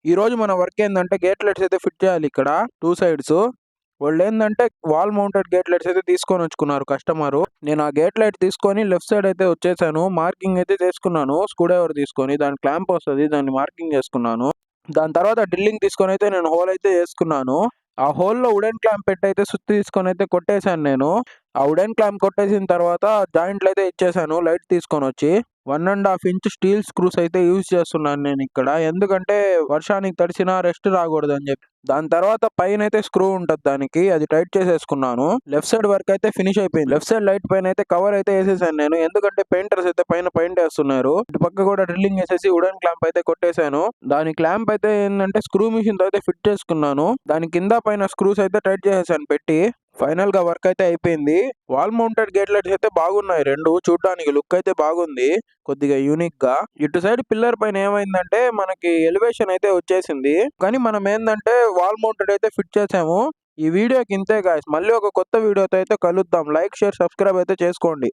ఈ రోజు మన వర్క్ ఏందంటే గేట్ లైట్స్ అయితే ఫిట్ చేయాలి ఇక్కడ 2 సైడ్స్. వాళ్ళేందంటే వాల్ మౌంటెడ్ గేట్ లైట్స్ అయితే తీసుకొనొచ్చుకున్నారు కస్టమరు. నేను ఆ గేట్ లైట్ తీసుకొని లెఫ్ట్ సైడ్ అయితే వచ్చేసాను. మార్కింగ్ అయితే చేసుకున్నాను స్క్రూ డ్రైవర్ తీసుకొని. దానికి క్లాంప్ వస్తది. దాన్ని మార్కింగ్ చేసుకున్నాను. దాని తర్వాత డ్రిల్లింగ్ తీసుకొనైతే నేను హోల్ అయితే యేసుకున్నాను. ఆ హోల్‌లో వుడెన్ క్లాంప్ పెట్టయితే సుత్తి తీసుకొనైతే కొట్టేసాను నేను. ఆ వుడెన్ క్లాంప్ కొట్టేసిన తర్వాత జాయింట్‌లయితే ఇచ్చేసాను లైట్ తీసుకొనొచ్చి. 1½ ఇంచ్ స్టీల్ స్క్రూస్ అయితే యూజ్ చేస్తున్నాను నేనిక్కడ. ఎందుకంటే వర్షానికి తడిసినా రెస్ట్ రాకూడదని చెప్పి. దాని తర్వాత పైనైతే స్క్రూ ఉంటది దానికి. అది టైట్ చేసేసుకున్నాను. లెఫ్ట్ సైడ్ వర్క్ అయితే ఫినిష్ అయిపోయింది. లెఫ్ట్ సైడ్ లైట్ పైనైతే కవర్ అయితే యేసేసాను నేను. ఎందుకంటే పెయింటర్స్ అయితే పైన పెయింట్ యేస్తున్నారు. ఇటు పక్క కూడా డ్రిల్లింగ్ యేసేసి వుడెన్ క్లాంప్ అయితే కొట్టేసాను. దాని క్లాంప్ అయితే ఏందంటే స్క్రూ మెషిన్‌తో అయితే ఫిట్ చేసుకున్నాను. దాని కింద పైన స్క్రూస్ అయితే టైట్ చేసేసాను పెట్టి. ఫైనల్‌గా వర్క్ అయితే అయిపోయింది. వాల్ మౌంటెడ్ గేట్ లైట్స్ అయితే బాగున్నాయి 2 చూడ్డానికి లుక్ అయితే బాగుంది. కొద్దిగా యూనిక్‌గా. ఇటు సైడ్ పిల్లర్ పైన ఏమైందంటే మనకి ఎలివేషన్ అయితే వచ్చేసింది. కానీ మనం ఏందంటే వాల్ మౌంటెడ్ అయితే ఫిట్ చేసాము. ఈ వీడియోకి ఇంతే గాయ్స్. మళ్ళీ ఒక కొత్త వీడియోతో అయితే కలుద్దాం. లైక్, షేర్, సబ్స్క్రైబ్ అయితే చేసుకోండి.